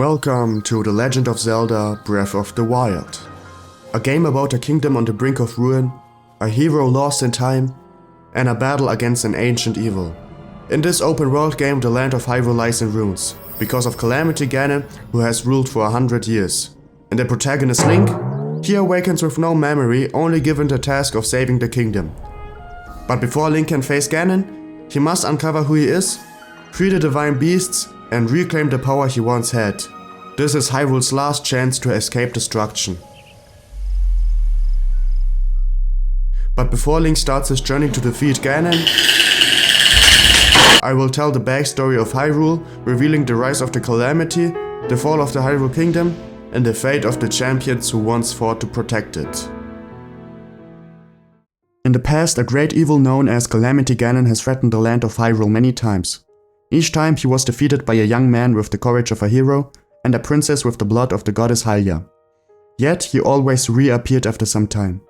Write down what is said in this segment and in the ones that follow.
Welcome to The Legend of Zelda Breath of the Wild. A game about a kingdom on the brink of ruin, a hero lost in time, and a battle against an ancient evil. In this open world game, the land of Hyrule lies in ruins, because of Calamity Ganon, who has ruled for 100 years. And the protagonist Link, he awakens with no memory, only given the task of saving the kingdom. But before Link can face Ganon, he must uncover who he is, free the divine beasts, and reclaim the power he once had. This is Hyrule's last chance to escape destruction. But before Link starts his journey to defeat Ganon, I will tell the backstory of Hyrule, revealing the rise of the Calamity, the fall of the Hyrule Kingdom, and the fate of the champions who once fought to protect it. In the past, a great evil known as Calamity Ganon has threatened the land of Hyrule many times. Each time he was defeated by a young man with the courage of a hero and a princess with the blood of the goddess Hylia. Yet he always reappeared after some time.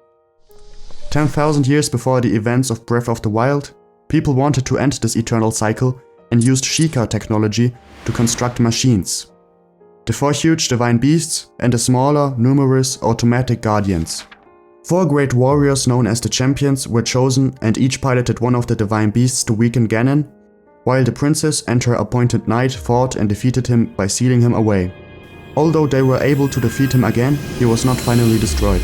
10,000 years before the events of Breath of the Wild, people wanted to end this eternal cycle and used Sheikah technology to construct machines. The 4 huge divine beasts and the smaller, numerous automatic guardians. 4 great warriors known as the champions were chosen and each piloted one of the divine beasts to weaken Ganon, while the princess and her appointed knight fought and defeated him by sealing him away. Although they were able to defeat him again, he was not finally destroyed.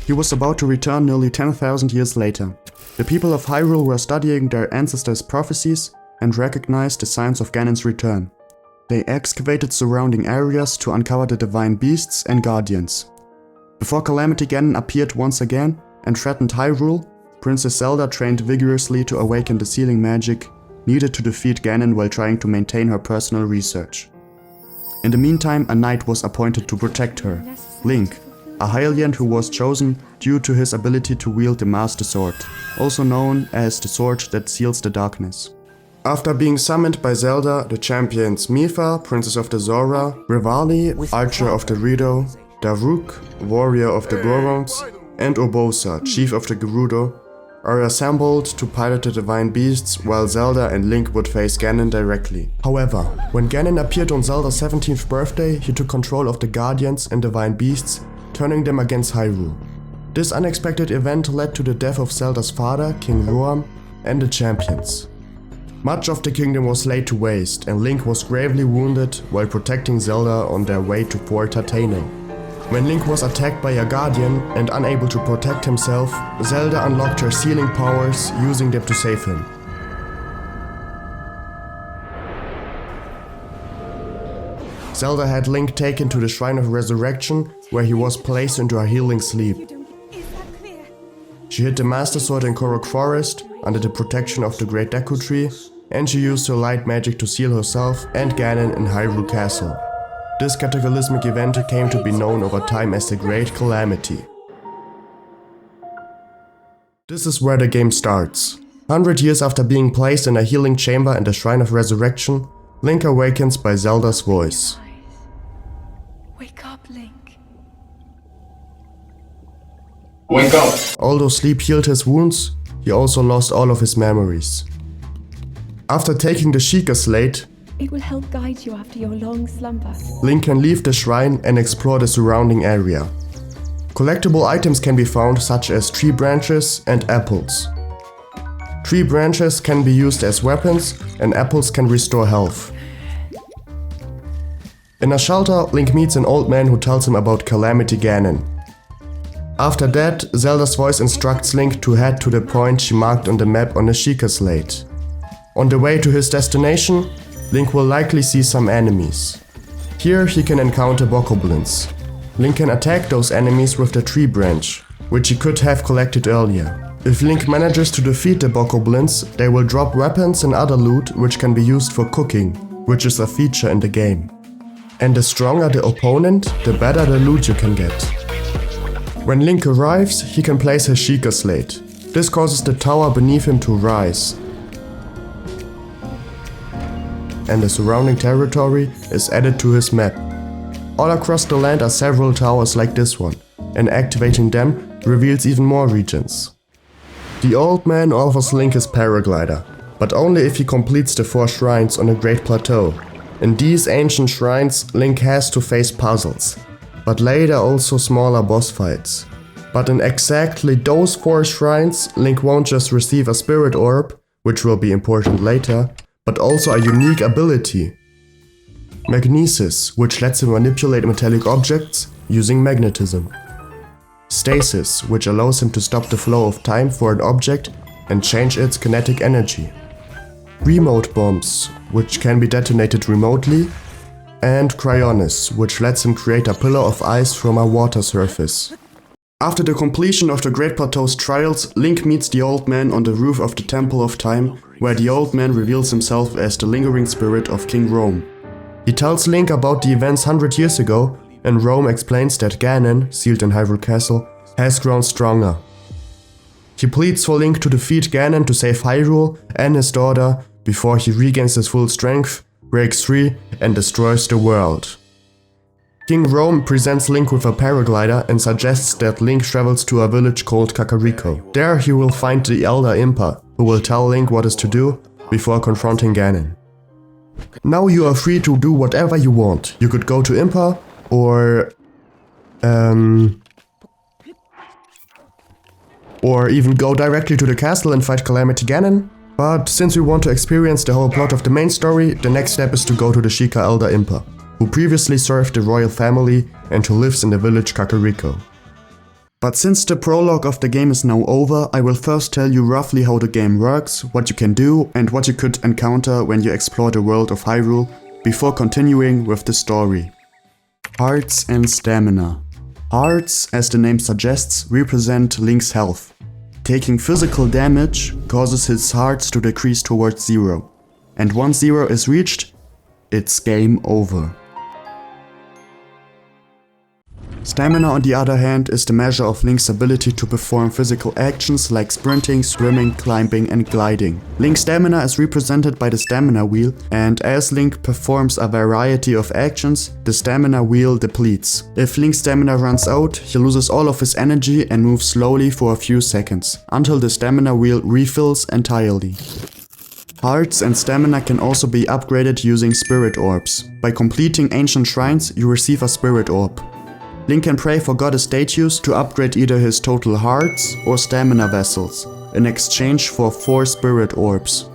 He was about to return nearly 10,000 years later. The people of Hyrule were studying their ancestors' prophecies and recognized the signs of Ganon's return. They excavated surrounding areas to uncover the divine beasts and guardians. Before Calamity Ganon appeared once again and threatened Hyrule, Princess Zelda trained vigorously to awaken the sealing magic needed to defeat Ganon while trying to maintain her personal research. In the meantime, a knight was appointed to protect her, Link, a Hylian who was chosen due to his ability to wield the Master Sword, also known as the sword that seals the darkness. After being summoned by Zelda, the champions Mipha, Princess of the Zora, Revali, Archer of the Rito, Daruk, Warrior of the Gorons, and Urbosa, Chief of the Gerudo, are assembled to pilot the divine beasts while Zelda and Link would face Ganon directly. However, when Ganon appeared on Zelda's 17th birthday, he took control of the Guardians and divine beasts, turning them against Hyrule. This unexpected event led to the death of Zelda's father, King Roam, and the champions. Much of the kingdom was laid to waste, and Link was gravely wounded while protecting Zelda on their way to Fort Tateno. When Link was attacked by a guardian and unable to protect himself, Zelda unlocked her sealing powers, using them to save him. Zelda had Link taken to the Shrine of Resurrection, where he was placed into a healing sleep. She hid the Master Sword in Korok Forest, under the protection of the Great Deku Tree, and she used her light magic to seal herself and Ganon in Hyrule Castle. This cataclysmic event came to be known over time as the Great Calamity. This is where the game starts. 100 years after being placed in a healing chamber in the Shrine of Resurrection, Link awakens by Zelda's voice. Wake up, Link. Wake up! Although sleep healed his wounds, he also lost all of his memories. After taking the Sheikah Slate, It will help guide you after your long slumber. Link can leave the shrine and explore the surrounding area. Collectible items can be found such as tree branches and apples. Tree branches can be used as weapons and apples can restore health. In a shelter, Link meets an old man who tells him about Calamity Ganon. After that, Zelda's voice instructs Link to head to the point she marked on the map on the Sheikah Slate. On the way to his destination, Link will likely see some enemies. Here he can encounter bokoblins. Link can attack those enemies with the tree branch, which he could have collected earlier. If Link manages to defeat the bokoblins, they will drop weapons and other loot which can be used for cooking, which is a feature in the game. And the stronger the opponent, the better the loot you can get. When Link arrives, he can place his Sheikah Slate. This causes the tower beneath him to rise, and the surrounding territory is added to his map. All across the land are several towers like this one, and activating them reveals even more regions. The old man offers Link his paraglider, but only if he completes the 4 shrines on the Great Plateau. In these ancient shrines, Link has to face puzzles, but later also smaller boss fights. But in exactly those 4 shrines, Link won't just receive a spirit orb, which will be important later, but also a unique ability. Magnesis, which lets him manipulate metallic objects using magnetism. Stasis, which allows him to stop the flow of time for an object and change its kinetic energy. Remote bombs, which can be detonated remotely. And Cryonis, which lets him create a pillar of ice from a water surface. After the completion of the Great Plateau's trials, Link meets the Old Man on the roof of the Temple of Time, where the Old Man reveals himself as the lingering spirit of King Rome. He tells Link about the events 100 years ago, and Rome explains that Ganon, sealed in Hyrule Castle, has grown stronger. He pleads for Link to defeat Ganon to save Hyrule and his daughter before he regains his full strength, breaks free, and destroys the world. King Rome presents Link with a paraglider and suggests that Link travels to a village called Kakariko. There he will find the Elder Impa, who will tell Link what is to do before confronting Ganon. Now you are free to do whatever you want. You could go to Impa, or even go directly to the castle and fight Calamity Ganon. But since we want to experience the whole plot of the main story, the next step is to go to the Sheikah Elder Impa, who previously served the royal family and who lives in the village Kakariko. But since the prologue of the game is now over, I will first tell you roughly how the game works, what you can do, and what you could encounter when you explore the world of Hyrule, before continuing with the story. Hearts and stamina. Hearts, as the name suggests, represent Link's health. Taking physical damage causes his hearts to decrease towards 0. And once 0 is reached, it's game over. Stamina, on the other hand, is the measure of Link's ability to perform physical actions like sprinting, swimming, climbing and gliding. Link's stamina is represented by the stamina wheel, and as Link performs a variety of actions, the stamina wheel depletes. If Link's stamina runs out, he loses all of his energy and moves slowly for a few seconds, until the stamina wheel refills entirely. Hearts and stamina can also be upgraded using spirit orbs. By completing ancient shrines, you receive a spirit orb. Link can pray for goddess statues to upgrade either his total hearts or stamina vessels, in exchange for 4 spirit orbs.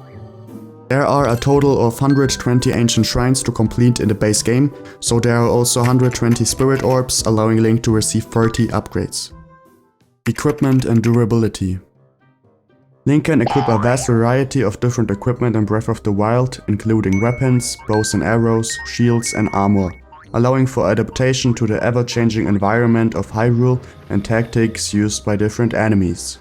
There are a total of 120 ancient shrines to complete in the base game, so there are also 120 spirit orbs, allowing Link to receive 30 upgrades. Equipment and durability. Link can equip a vast variety of different equipment in Breath of the Wild, including weapons, bows and arrows, shields and armor, allowing for adaptation to the ever-changing environment of Hyrule and tactics used by different enemies.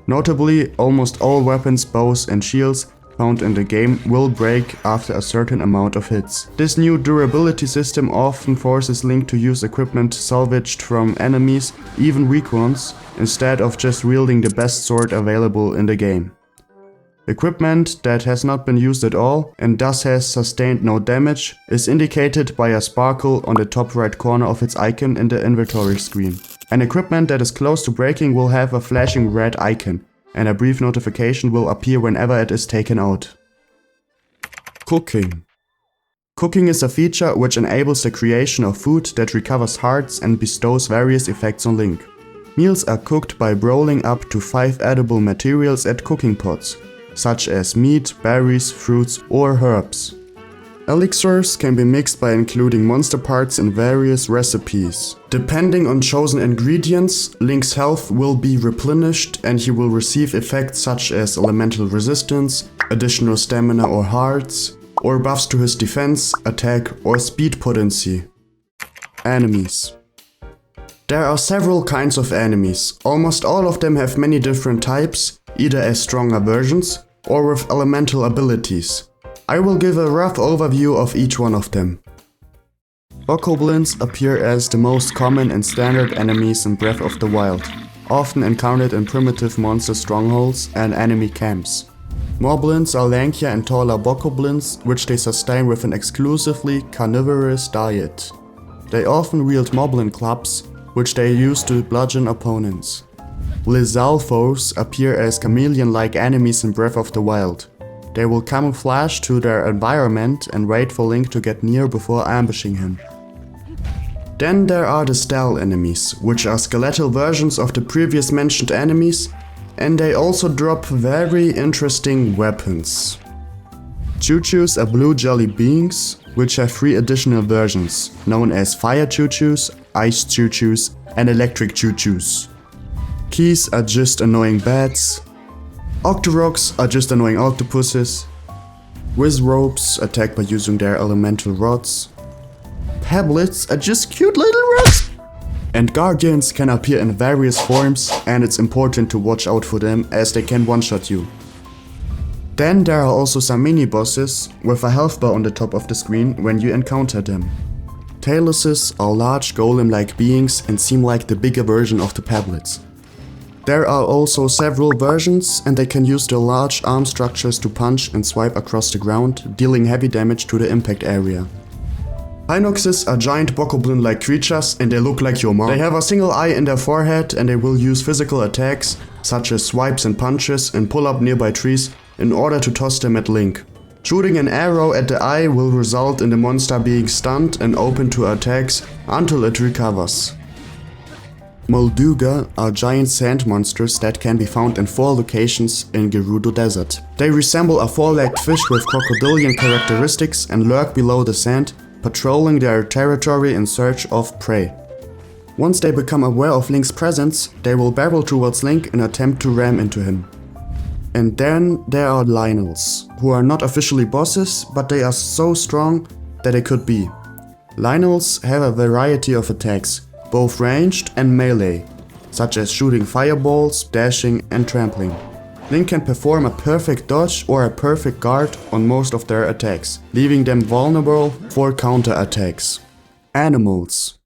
Notably, almost all weapons, bows and shields found in the game will break after a certain amount of hits. This new durability system often forces Link to use equipment salvaged from enemies, even weak ones, instead of just wielding the best sword available in the game. Equipment that has not been used at all and thus has sustained no damage is indicated by a sparkle on the top right corner of its icon in the inventory screen. An equipment that is close to breaking will have a flashing red icon, and a brief notification will appear whenever it is taken out. Cooking. Cooking is a feature which enables the creation of food that recovers hearts and bestows various effects on Link. Meals are cooked by rolling up to 5 edible materials at cooking pots, such as meat, berries, fruits or herbs. Elixirs can be mixed by including monster parts in various recipes. Depending on chosen ingredients, Link's health will be replenished and he will receive effects such as elemental resistance, additional stamina or hearts, or buffs to his defense, attack or speed potency. Enemies. There are several kinds of enemies. Almost all of them have many different types, either as stronger versions or with elemental abilities. I will give a rough overview of each one of them. Bokoblins appear as the most common and standard enemies in Breath of the Wild, often encountered in primitive monster strongholds and enemy camps. Moblins are lankier and taller bokoblins, which they sustain with an exclusively carnivorous diet. They often wield moblin clubs, which they use to bludgeon opponents. Lizalfos appear as chameleon-like enemies in Breath of the Wild. they will camouflage to their environment and wait for Link to get near before ambushing him. Then there are the Stealth enemies, which are skeletal versions of the previous mentioned enemies, and they also drop very interesting weapons. Choo-choos are blue jelly beings, which have 3 additional versions, known as fire choo-choos, ice choo-choos, and electric choo-choos. Keys are just annoying bats. Octoroks are just annoying octopuses. Wizropes attack by using their elemental rods. Pablets are just cute little rocks. And Guardians can appear in various forms, and it's important to watch out for them as they can one-shot you. Then there are also some mini-bosses with a health bar on the top of the screen when you encounter them. Taluses are large golem-like beings and seem like the bigger version of the Pablets. There are also several versions, and they can use their large arm structures to punch and swipe across the ground, dealing heavy damage to the impact area. Hinoxes are giant bokoblin-like creatures, and they look like your mom. They have a single eye in their forehead, and they will use physical attacks such as swipes and punches and pull up nearby trees in order to toss them at Link. Shooting an arrow at the eye will result in the monster being stunned and open to attacks until it recovers. Molduga are giant sand monsters that can be found in 4 locations in Gerudo Desert. They resemble a 4-legged fish with crocodilian characteristics and lurk below the sand, patrolling their territory in search of prey. Once they become aware of Link's presence, they will barrel towards Link and attempt to ram into him. And then there are Lynels, who are not officially bosses, but they are so strong that they could be. Lynels have a variety of attacks, both ranged and melee, such as shooting fireballs, dashing and trampling. Link can perform a perfect dodge or a perfect guard on most of their attacks, leaving them vulnerable for counter attacks. Animals.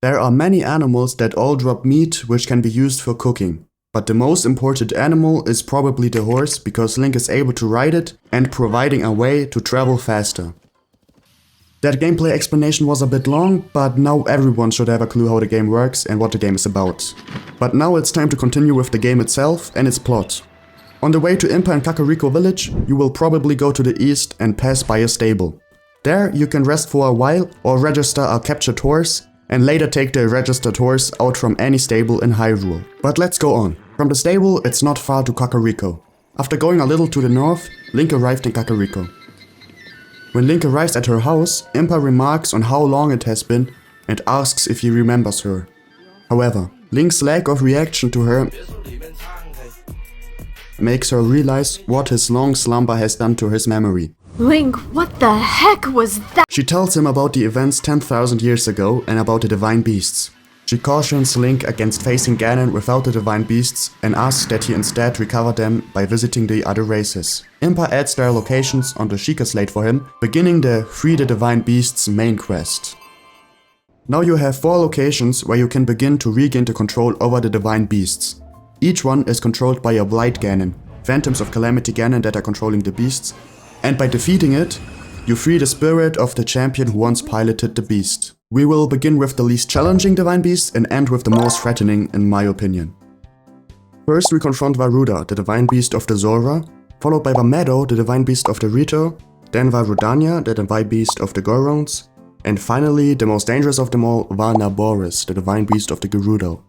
There are many animals that all drop meat which can be used for cooking. But the most important animal is probably the horse, because Link is able to ride it and providing a way to travel faster. That gameplay explanation was a bit long, but now everyone should have a clue how the game works and what the game is about. But now it's time to continue with the game itself and its plot. On the way to Impa and Kakariko village, you will probably go to the east and pass by a stable. There you can rest for a while or register a captured horse and later take the registered horse out from any stable in Hyrule. But let's go on. From the stable, it's not far to Kakariko. After going a little to the north, Link arrived in Kakariko. When Link arrives at her house, Impa remarks on how long it has been and asks if he remembers her. However, Link's lack of reaction to her makes her realize what his long slumber has done to his memory. Link, what the heck was that? She tells him about the events 10,000 years ago and about the divine beasts. She cautions Link against facing Ganon without the divine beasts and asks that he instead recover them by visiting the other races. Impa adds their locations on the Sheikah Slate for him, beginning the Free the Divine Beasts main quest. Now you have 4 locations where you can begin to regain the control over the divine beasts. Each one is controlled by a Blight Ganon, Phantoms of Calamity Ganon that are controlling the beasts, and by defeating it, you free the spirit of the champion who once piloted the beast. We will begin with the least challenging divine beast and end with the most threatening in my opinion. First we confront Varuda, the divine beast of the Zora, followed by Vamedo, the divine beast of the Rito, then Varudanya, the divine beast of the Gorons, and finally the most dangerous of them all, Varnaboris, the divine beast of the Gerudo.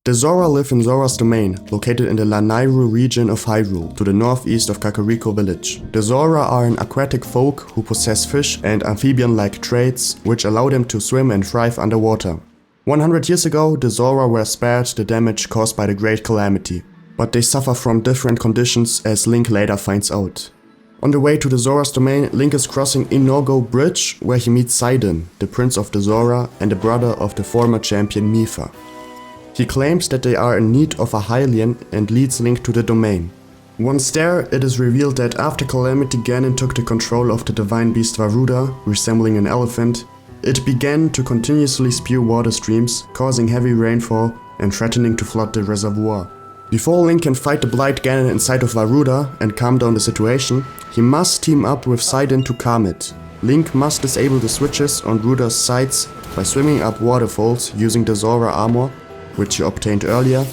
The Zora live in Zora's domain, located in the Lanayru region of Hyrule, to the northeast of Kakariko village. The Zora are an aquatic folk who possess fish and amphibian-like traits, which allow them to swim and thrive underwater. 100 years ago, the Zora were spared the damage caused by the Great Calamity, but they suffer from different conditions as Link later finds out. On the way to the Zora's domain, Link is crossing Inogo Bridge, where he meets Sidon, the prince of the Zora and the brother of the former champion Mipha. He claims that they are in need of a Hylian and leads Link to the domain. Once there, it is revealed that after Calamity Ganon took the control of the divine beast Varuda, resembling an elephant, it began to continuously spew water streams, causing heavy rainfall and threatening to flood the reservoir. Before Link can fight the Blight Ganon inside of Varuda and calm down the situation, he must team up with Sidon to calm it. Link must disable the switches on Ruda's sides by swimming up waterfalls using the Zora armor, which he obtained earlier,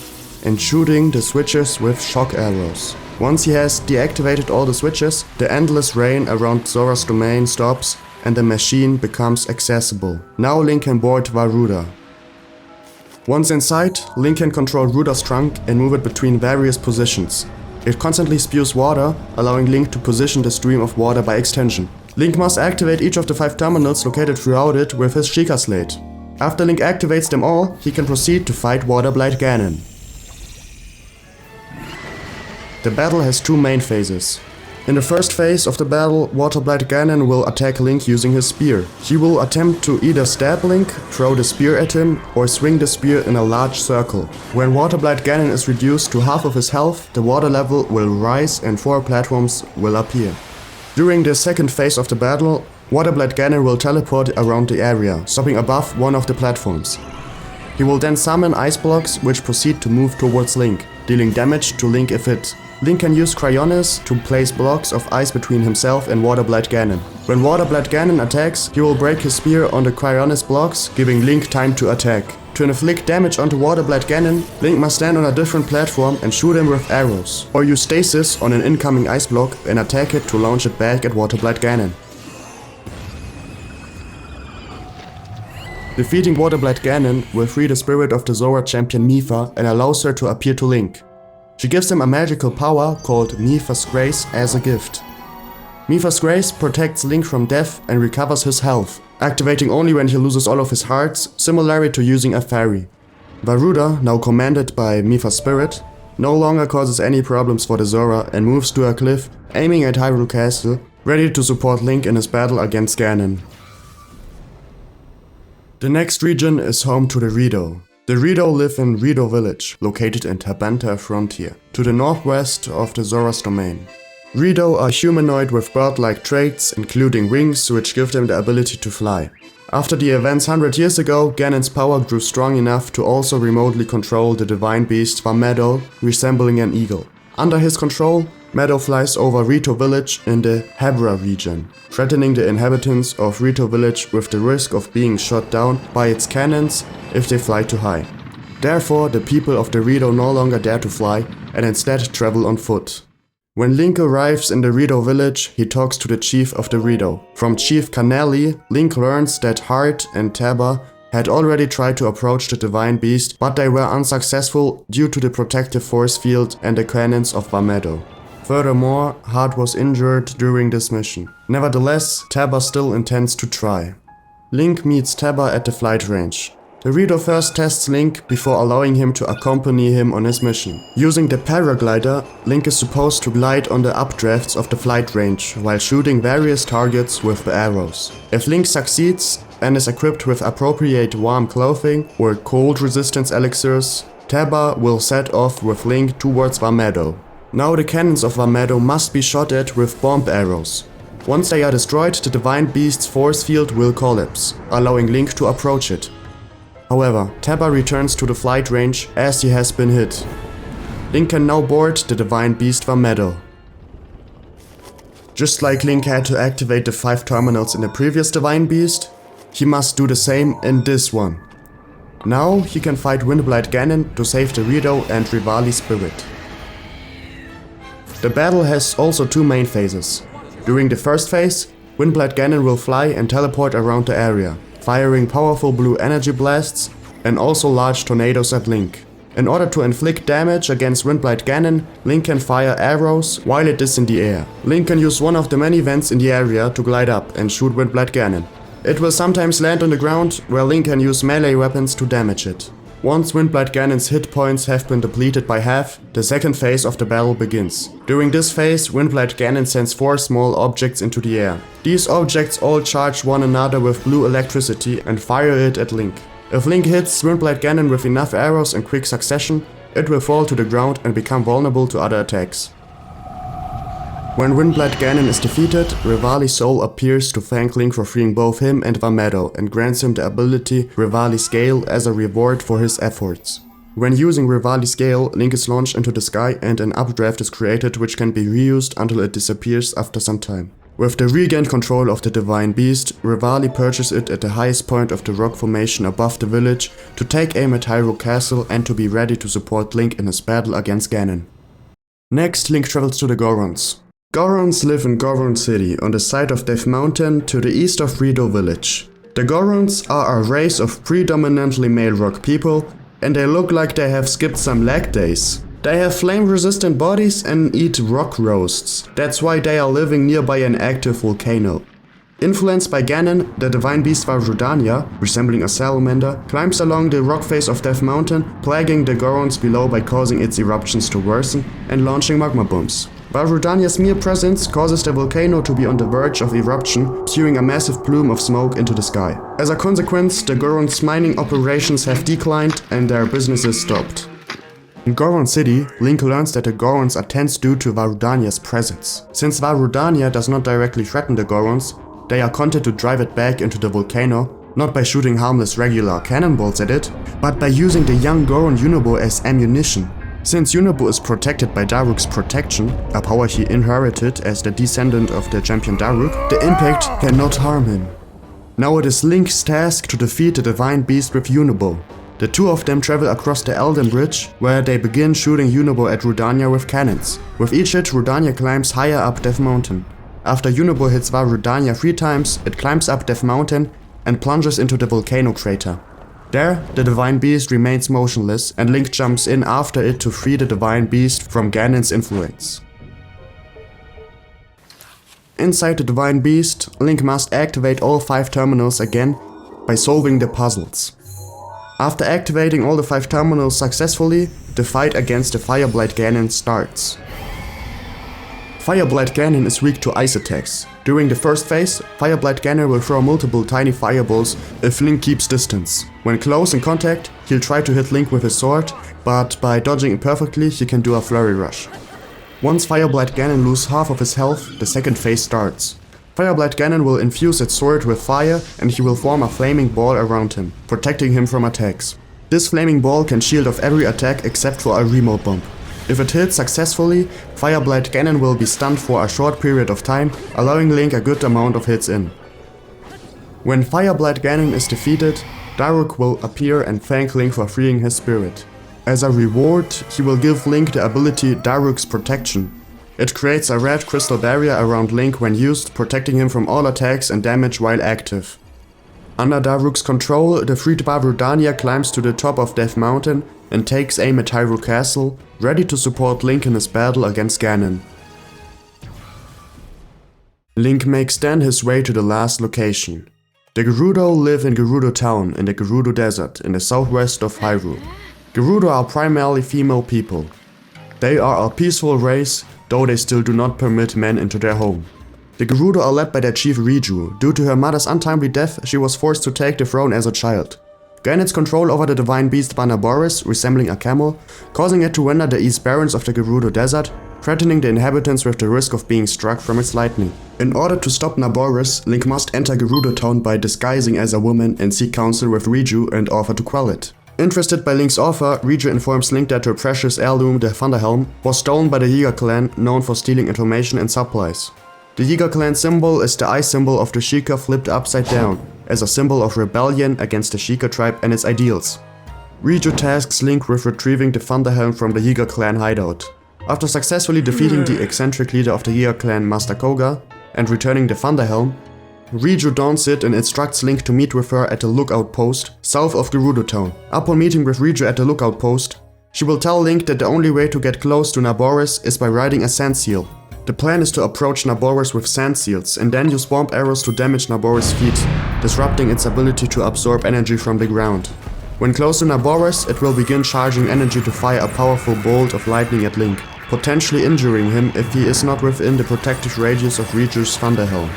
and shooting the switches with shock arrows. Once he has deactivated all the switches, the endless rain around Zora's domain stops and the machine becomes accessible. Now Link can board Varuda. Once inside, Link can control Ruda's trunk and move it between various positions. It constantly spews water, allowing Link to position the stream of water by extension. Link must activate each of the 5 terminals located throughout it with his Sheikah Slate. After Link activates them all, he can proceed to fight Waterblight Ganon. The battle has 2 main phases. In the first phase of the battle, Waterblight Ganon will attack Link using his spear. He will attempt to either stab Link, throw the spear at him, or swing the spear in a large circle. When Waterblight Ganon is reduced to half of his health, the water level will rise and 4 platforms will appear. During the second phase of the battle, Waterblight Ganon will teleport around the area, stopping above one of the platforms. He will then summon ice blocks which proceed to move towards Link, dealing damage to Link if hit. Link can use Cryonis to place blocks of ice between himself and Waterblight Ganon. When Waterblight Ganon attacks, he will break his spear on the Cryonis blocks, giving Link time to attack. To inflict damage onto Waterblight Ganon, Link must stand on a different platform and shoot him with arrows, or use stasis on an incoming ice block and attack it to launch it back at Waterblight Ganon. Defeating Waterblight Ganon will free the spirit of the Zora champion Mipha and allows her to appear to Link. She gives him a magical power called Mipha's Grace as a gift. Mipha's Grace protects Link from death and recovers his health, activating only when he loses all of his hearts, similarly to using a fairy. Varuda, now commanded by Mipha's spirit, no longer causes any problems for the Zora and moves to a cliff, aiming at Hyrule Castle, ready to support Link in his battle against Ganon. The next region is home to the Rito. The Rito live in Rito Village, located in Tabanta Frontier, to the northwest of the Zora's domain. Rito are humanoid with bird-like traits, including wings, which give them the ability to fly. After the events 100 years ago, Ganon's power grew strong enough to also remotely control the divine beast Vamedo, resembling an eagle. Under his control, Meadow flies over Rito Village in the Hebra region, threatening the inhabitants of Rito Village with the risk of being shot down by its cannons if they fly too high. Therefore, the people of the Rito no longer dare to fly and instead travel on foot. When Link arrives in the Rito Village, he talks to the chief of the Rito. From Chief Canelli, Link learns that Hart and Taba had already tried to approach the divine beast, but they were unsuccessful due to the protective force field and the cannons of Vamedo. Furthermore, Hart was injured during this mission. Nevertheless, Taba still intends to try. Link meets Taba at the flight range. The Rito first tests Link before allowing him to accompany him on his mission. Using the paraglider, Link is supposed to glide on the updrafts of the flight range while shooting various targets with the arrows. If Link succeeds and is equipped with appropriate warm clothing or cold resistance elixirs, Taba will set off with Link towards Vamedo. Now the cannons of Vamedo must be shot at with bomb arrows. Once they are destroyed, the divine beast's force field will collapse, allowing Link to approach it. However, Taba returns to the flight range as he has been hit. Link can now board the divine beast Vamedo. Just like Link had to activate the 5 terminals in the previous divine beast, he must do the same in this one. Now he can fight Windblight Ganon to save the Rito and Rivali's spirit. The battle has also 2 main phases. During the first phase, Windblight Ganon will fly and teleport around the area, firing powerful blue energy blasts and also large tornadoes at Link. In order to inflict damage against Windblight Ganon, Link can fire arrows while it is in the air. Link can use one of the many vents in the area to glide up and shoot Windblight Ganon. It will sometimes land on the ground, where Link can use melee weapons to damage it. Once Windblight Ganon's hit points have been depleted by half, the second phase of the battle begins. During this phase, Windblight Ganon sends 4 small objects into the air. These objects all charge one another with blue electricity and fire it at Link. If Link hits Windblight Ganon with enough arrows in quick succession, it will fall to the ground and become vulnerable to other attacks. When Windblight Ganon is defeated, Rivali's soul appears to thank Link for freeing both him and Vamedo and grants him the ability Rivali's Gale as a reward for his efforts. When using Rivali's Gale, Link is launched into the sky and an updraft is created which can be reused until it disappears after some time. With the regained control of the divine beast, Rivali perches it at the highest point of the rock formation above the village to take aim at Hyrule Castle and to be ready to support Link in his battle against Ganon. Next, Link travels to the Gorons. Gorons live in Goron City, on the side of Death Mountain to the east of Rito Village. The Gorons are a race of predominantly male rock people, and they look like they have skipped some leg days. They have flame-resistant bodies and eat rock roasts. That's why they are living nearby an active volcano. Influenced by Ganon, the divine beast Varudania, resembling a salamander, climbs along the rock face of Death Mountain, plaguing the Gorons below by causing its eruptions to worsen and launching magma bombs. Varudania's mere presence causes the volcano to be on the verge of eruption, spewing a massive plume of smoke into the sky. As a consequence, the Gorons' mining operations have declined and their businesses stopped. In Goron City, Link learns that the Gorons are tense due to Varudania's presence. Since Varudania does not directly threaten the Gorons, they are content to drive it back into the volcano, not by shooting harmless regular cannonballs at it, but by using the young Goron Yunobo as ammunition. Since Yunobo is protected by Daruk's protection, a power he inherited as the descendant of the champion Daruk, the impact cannot harm him. Now it is Link's task to defeat the divine beast with Yunobo. The two of them travel across the Elden Bridge, where they begin shooting Yunobo at Rudania with cannons. With each hit, Rudania climbs higher up Death Mountain. After Yunobo hits Varudania 3 times, it climbs up Death Mountain and plunges into the volcano crater. There, the divine beast remains motionless, and Link jumps in after it to free the divine beast from Ganon's influence. Inside the divine beast, Link must activate all 5 terminals again by solving the puzzles. After activating all the 5 terminals successfully, the fight against the Fireblight Ganon starts. Fireblight Ganon is weak to ice attacks. During the first phase, Fireblight Ganon will throw multiple tiny fireballs if Link keeps distance. When close in contact, he'll try to hit Link with his sword, but by dodging perfectly he can do a flurry rush. Once Fireblight Ganon loses half of his health, the second phase starts. Fireblight Ganon will infuse its sword with fire and he will form a flaming ball around him, protecting him from attacks. This flaming ball can shield off every attack except for a remote bomb. If it hits successfully, Fireblight Ganon will be stunned for a short period of time, allowing Link a good amount of hits in. When Fireblight Ganon is defeated, Daruk will appear and thank Link for freeing his spirit. As a reward, he will give Link the ability Daruk's Protection. It creates a red crystal barrier around Link when used, protecting him from all attacks and damage while active. Under Daruk's control, the freed Varudania climbs to the top of Death Mountain and takes aim at Hyrule Castle, ready to support Link in his battle against Ganon. Link makes then his way to the last location. The Gerudo live in Gerudo Town in the Gerudo Desert in the southwest of Hyrule. Gerudo are primarily female people. They are a peaceful race, though they still do not permit men into their home. The Gerudo are led by their chief Riju. Due to her mother's untimely death, she was forced to take the throne as a child. Ganon's control over the divine beast Banaboris, resembling a camel, causing it to wander the east barrens of the Gerudo Desert, threatening the inhabitants with the risk of being struck from its lightning. In order to stop Naboris, Link must enter Gerudo Town by disguising as a woman and seek counsel with Riju and offer to quell it. Interested by Link's offer, Riju informs Link that her precious heirloom, the Thunderhelm, was stolen by the Yiga clan, known for stealing information and supplies. The Yiga clan symbol is the eye symbol of the Sheikah flipped upside down, as a symbol of rebellion against the Sheikah tribe and its ideals. Riju tasks Link with retrieving the Thunderhelm from the Yiga clan hideout. After successfully defeating the eccentric leader of the Yiga clan, Master Koga, and returning the Thunderhelm, Riju dons it and instructs Link to meet with her at the lookout post south of Gerudo Town. Upon meeting with Riju at the lookout post, she will tell Link that the only way to get close to Naboris is by riding a sand seal. The plan is to approach Naboris with sand seals and then use bomb arrows to damage Naboris' feet, disrupting its ability to absorb energy from the ground. When close to Naboris, it will begin charging energy to fire a powerful bolt of lightning at Link, potentially injuring him if he is not within the protective radius of Riju's Thunderhelm.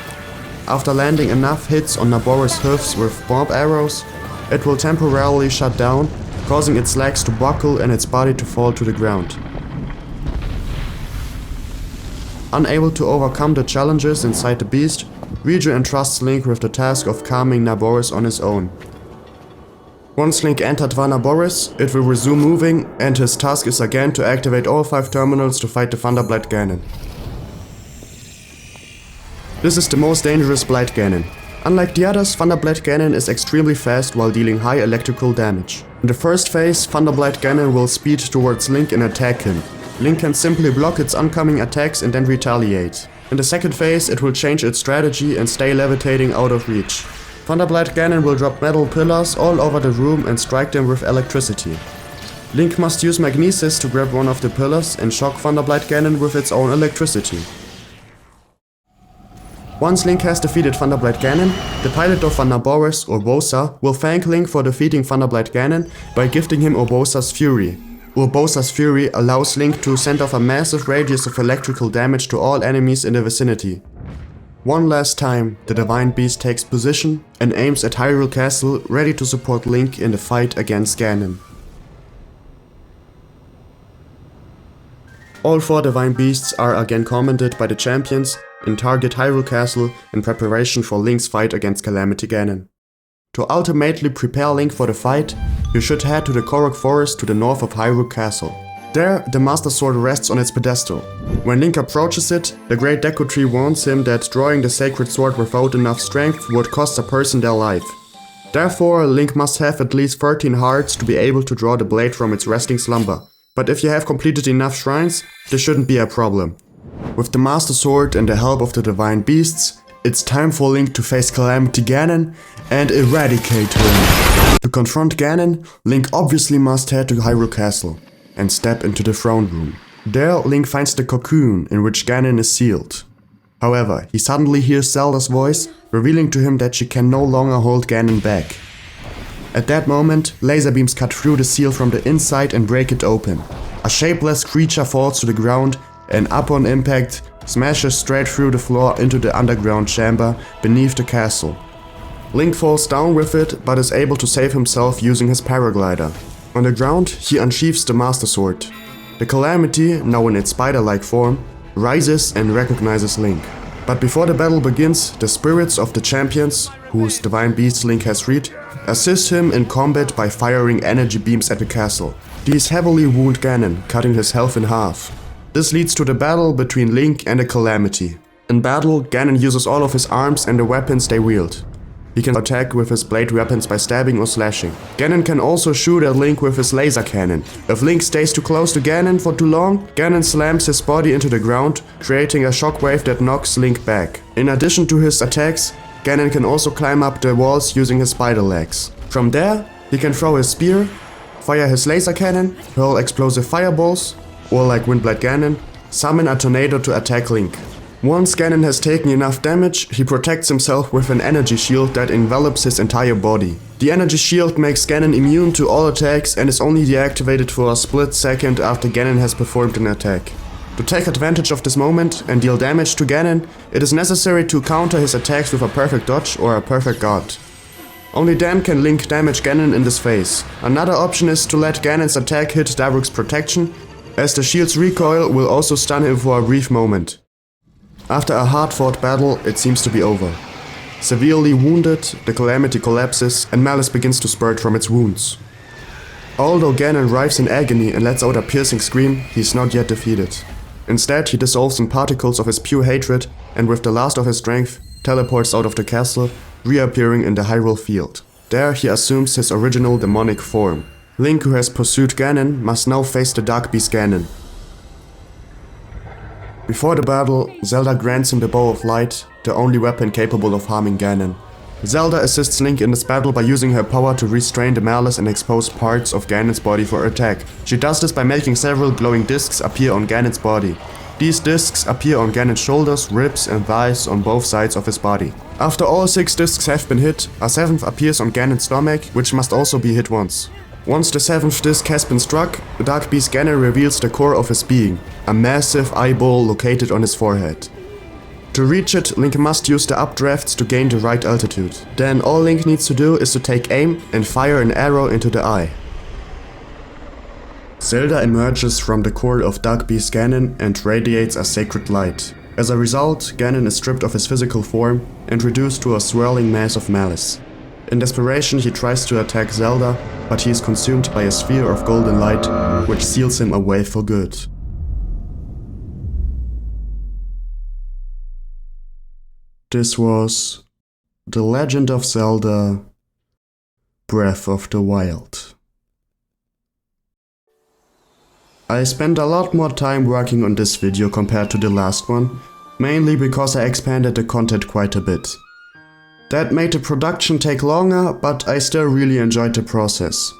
After landing enough hits on Naboris' hooves with bomb arrows, it will temporarily shut down, causing its legs to buckle and its body to fall to the ground. Unable to overcome the challenges inside the beast, Riju entrusts Link with the task of calming Naboris on his own. Once Link entered Vanaboris, it will resume moving, and his task is again to activate all 5 terminals to fight the Thunderblight Ganon. This is the most dangerous Blight Ganon. Unlike the others, Thunderblight Ganon is extremely fast while dealing high electrical damage. In the first phase, Thunderblight Ganon will speed towards Link and attack him. Link can simply block its oncoming attacks and then retaliate. In the second phase, it will change its strategy and stay levitating out of reach. Thunderblight Ganon will drop metal pillars all over the room and strike them with electricity. Link must use Magnesis to grab one of the pillars and shock Thunderblight Ganon with its own electricity. Once Link has defeated Thunderblight Ganon, the pilot of Thunderboros, Urbosa, will thank Link for defeating Thunderblight Ganon by gifting him Urbosa's Fury. Urbosa's Fury allows Link to send off a massive radius of electrical damage to all enemies in the vicinity. One last time, the Divine Beast takes position and aims at Hyrule Castle, ready to support Link in the fight against Ganon. All 4 Divine Beasts are again commanded by the champions and target Hyrule Castle in preparation for Link's fight against Calamity Ganon. To ultimately prepare Link for the fight, you should head to the Korok Forest to the north of Hyrule Castle. There, the Master Sword rests on its pedestal. When Link approaches it, the Great Deku Tree warns him that drawing the Sacred Sword without enough strength would cost a person their life. Therefore, Link must have at least 13 hearts to be able to draw the blade from its resting slumber. But if you have completed enough shrines, this shouldn't be a problem. With the Master Sword and the help of the Divine Beasts, it's time for Link to face Calamity Ganon and eradicate him. To confront Ganon, Link obviously must head to Hyrule Castle and step into the throne room. There, Link finds the cocoon in which Ganon is sealed. However, he suddenly hears Zelda's voice, revealing to him that she can no longer hold Ganon back. At that moment, laser beams cut through the seal from the inside and break it open. A shapeless creature falls to the ground and upon impact, smashes straight through the floor into the underground chamber beneath the castle. Link falls down with it, but is able to save himself using his paraglider. On the ground, he unsheaths the Master Sword. The Calamity, now in its spider-like form, rises and recognizes Link. But before the battle begins, the spirits of the champions, whose Divine Beasts Link has freed, assist him in combat by firing energy beams at the castle. These heavily wound Ganon, cutting his health in half. This leads to the battle between Link and the Calamity. In battle, Ganon uses all of his arms and the weapons they wield. He can attack with his blade weapons by stabbing or slashing. Ganon can also shoot at Link with his laser cannon. If Link stays too close to Ganon for too long, Ganon slams his body into the ground, creating a shockwave that knocks Link back. In addition to his attacks, Ganon can also climb up the walls using his spider legs. From there, he can throw his spear, fire his laser cannon, hurl explosive fireballs, or like Windblade Ganon, summon a tornado to attack Link. Once Ganon has taken enough damage, he protects himself with an energy shield that envelops his entire body. The energy shield makes Ganon immune to all attacks and is only deactivated for a split second after Ganon has performed an attack. To take advantage of this moment and deal damage to Ganon, it is necessary to counter his attacks with a perfect dodge or a perfect guard. Only then can Link damage Ganon in this phase. Another option is to let Ganon's attack hit Daruk's protection, as the shield's recoil will also stun him for a brief moment. After a hard-fought battle, it seems to be over. Severely wounded, the Calamity collapses and malice begins to spurt from its wounds. Although Ganon writhes in agony and lets out a piercing scream, he is not yet defeated. Instead, he dissolves in particles of his pure hatred and with the last of his strength, teleports out of the castle, reappearing in the Hyrule Field. There he assumes his original demonic form. Link, who has pursued Ganon, must now face the Dark Beast Ganon. Before the battle, Zelda grants him the Bow of Light, the only weapon capable of harming Ganon. Zelda assists Link in this battle by using her power to restrain the malice and expose parts of Ganon's body for attack. She does this by making several glowing discs appear on Ganon's body. These discs appear on Ganon's shoulders, ribs and thighs on both sides of his body. After all 6 discs have been hit, a 7th appears on Ganon's stomach, which must also be hit once. Once the 7th disc has been struck, the Dark Beast Ganon reveals the core of his being, a massive eyeball located on his forehead. To reach it, Link must use the updrafts to gain the right altitude. Then all Link needs to do is to take aim and fire an arrow into the eye. Zelda emerges from the core of Dark Beast Ganon and radiates a sacred light. As a result, Ganon is stripped of his physical form and reduced to a swirling mass of malice. In desperation, he tries to attack Zelda, but he is consumed by a sphere of golden light, which seals him away for good. This was The Legend of Zelda Breath of the Wild. I spent a lot more time working on this video compared to the last one, mainly because I expanded the content quite a bit. That made the production take longer, but I still really enjoyed the process.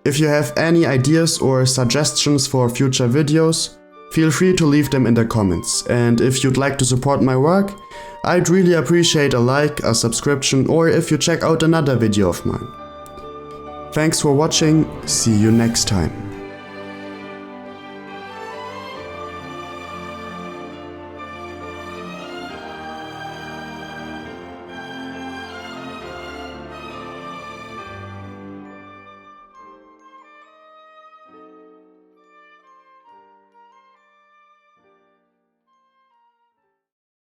If you have any ideas or suggestions for future videos, feel free to leave them in the comments, and if you'd like to support my work, I'd really appreciate a like, a subscription, or if you check out another video of mine. Thanks for watching, see you next time.